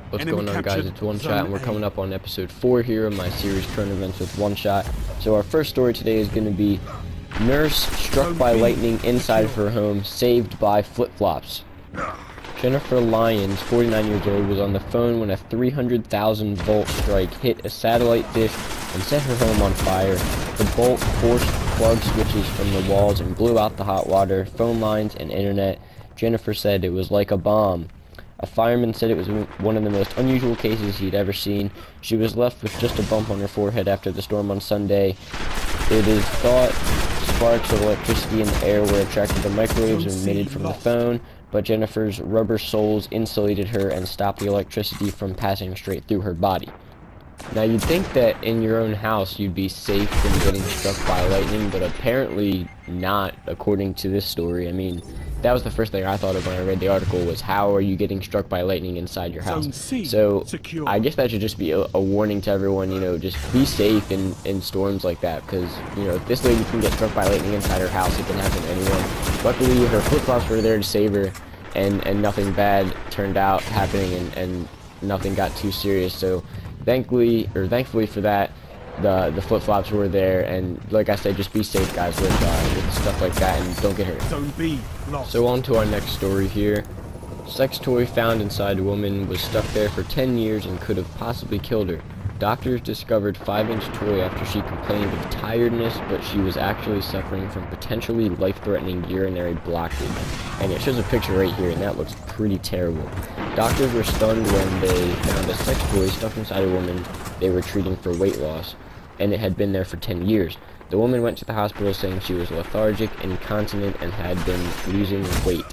What's going on, guys? It's Oneshot, and we're coming up on episode 4 here of my series Current Events with Oneshot. So our first story today is going to be nurse struck by lightning inside of her home, saved by flip-flops. Jennifer Lyons, 49 years old, was on the phone when a 300,000 volt strike hit a satellite dish and set her home on fire. The bolt forced plug switches from the walls and blew out the hot water, phone lines, and internet. Jennifer said it was like a bomb. A fireman said it was one of the most unusual cases he'd ever seen. She was left with just a bump on her forehead after the storm on Sunday. It is thought sparks of electricity in the air were attracted to microwaves emitted from the phone, but Jennifer's rubber soles insulated her and stopped the electricity from passing straight through her body. Now, you'd think that in your own house you'd be safe from getting struck by lightning, but apparently not, according to this story. I mean, that was the first thing I thought of when I read the article, was how are you getting struck by lightning inside your house? So I guess that should just be a warning to everyone, you know, just be safe in storms like that, because, you know, if this lady can get struck by lightning inside her house, it can happen to anyone. Luckily, her flip-flops were there to save her, and nothing bad turned out happening, and nothing got too serious. So thankfully for that, the flip-flops were there, and like I said, just be safe, guys, with stuff like that, and don't get hurt. Don't be lost. So on to our next story here. Sex toy found inside a woman was stuck there for 10 years and could have possibly killed her. Doctors discovered 5-inch toy after she complained of tiredness, but she was actually suffering from potentially life-threatening urinary blockage. And it shows a picture right here, and that looks pretty terrible. Doctors were stunned when they found a sex toy stuck inside a woman they were treating for weight loss, and it had been there for 10 years. The woman went to the hospital saying she was lethargic, incontinent, and had been losing weight.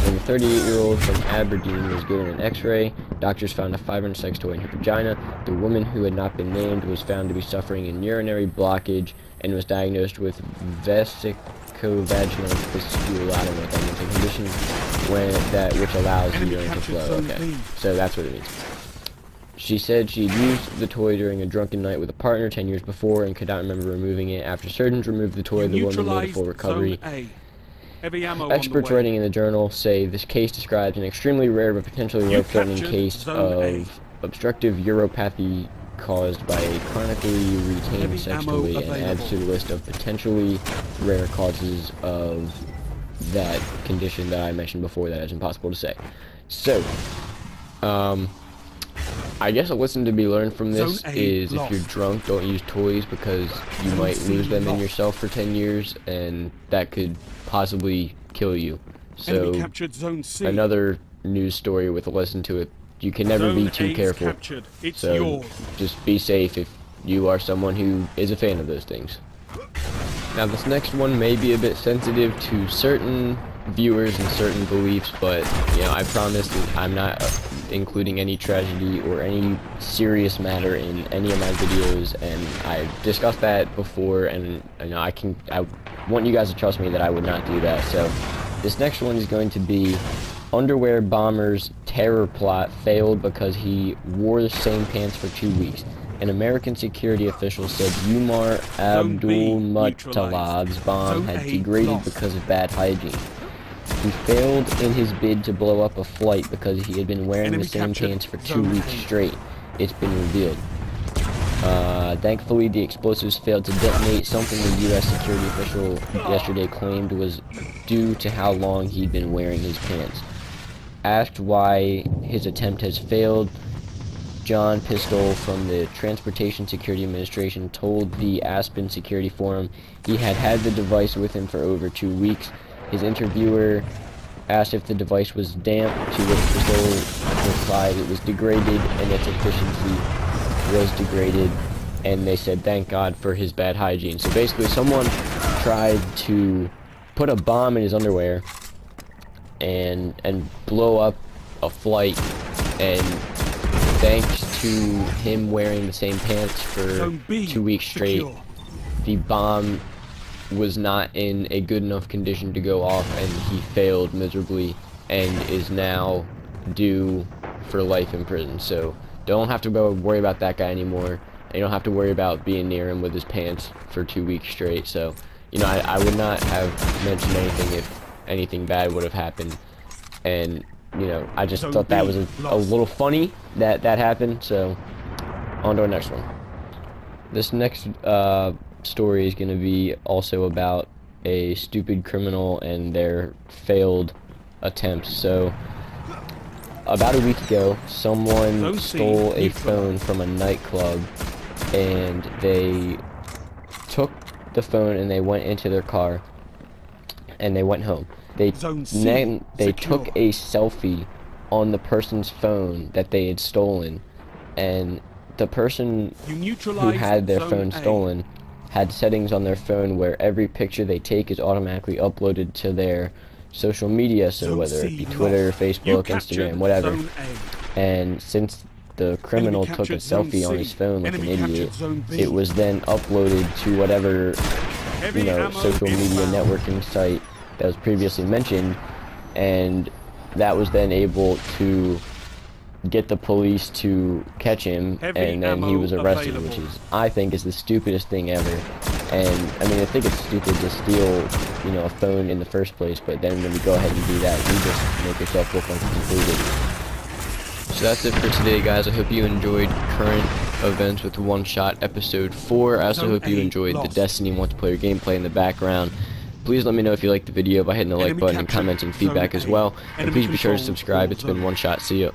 When the 38-year-old from Aberdeen was given an x-ray, doctors found a 5-inch sex toy in her vagina. The woman, who had not been named, was found to be suffering in urinary blockage and was diagnosed with vesicovaginal fistula. I don't know what that means. A condition which allows the urine to flow. Okay, so that's what it means. She said she had used the toy during a drunken night with a partner 10 years before and could not remember removing it. After surgeons removed the toy, the woman made a full recovery. Experts writing in the journal say this case describes an extremely rare but potentially life-threatening case of obstructive uropathy caused by a chronically retained sex toy, and adds to the list of potentially rare causes of that condition that I mentioned before that is impossible to say. So, I guess a lesson to be learned from this is if you're drunk, don't use toys, because you might lose them in yourself for 10 years, and that could possibly kill you. So, another news story with a lesson to it. You can never be too careful. So, just be safe if you are someone who is a fan of those things. Now, this next one may be a bit sensitive to certain viewers and certain beliefs, but, you know, I promise that I'm not including any tragedy or any serious matter in any of my videos, and I've discussed that before, and you know, I want you guys to trust me that I would not do that. So this next one is going to be underwear bomber's terror plot failed because he wore the same pants for 2 weeks. An American security official said Umar Abdulmuttalab's bomb had degraded because of bad hygiene. He failed in his bid to blow up a flight because he had been wearing the same pants for 2 weeks straight. It's been revealed. Thankfully, the explosives failed to detonate, something the U.S. security official yesterday claimed was due to how long he'd been wearing his pants. Asked why his attempt has failed, John Pistol from the Transportation Security Administration told the Aspen Security Forum he had had the device with him for over 2 weeks. His interviewer asked if the device was damp, to which Pistol replied it was degraded and its efficiency was degraded, and they said thank God for his bad hygiene. So basically, someone tried to put a bomb in his underwear and blow up a flight, and thanks to him wearing the same pants for 2 weeks straight, the bomb was not in a good enough condition to go off, and he failed miserably and is now due for life in prison. So don't have to worry about that guy anymore, and you don't have to worry about being near him with his pants for 2 weeks straight. So, you know, I would not have mentioned anything if anything bad would have happened, and you know, I just thought that was a little funny that happened. So on to our next one. This next story is going to be also about a stupid criminal and their failed attempts. So about a week ago, someone stole a phone from a nightclub, and they took the phone and they went into their car and they went home. They took a selfie on the person's phone that they had stolen, and the person who had their phone stolen had settings on their phone where every picture they take is automatically uploaded to their social media, so whether it be Twitter, Facebook, Instagram, whatever. And since the criminal took a selfie on his phone like an idiot, it was then uploaded to whatever, you know, social media networking site that was previously mentioned, and that was then able to get the police to catch him, and then he was arrested, which is, I think, is the stupidest thing ever. And I mean, I think it's stupid to steal, you know, a phone in the first place, but then when you go ahead and do that, you just make yourself look like a complete idiot. So that's it for today, guys. I hope you enjoyed current events with One Shot episode 4. I also hope you enjoyed the Destiny multiplayer gameplay in the background. Please let me know if you liked the video by hitting the like button and comments and feedback as well. And please be sure to subscribe. It's been One Shot. See ya.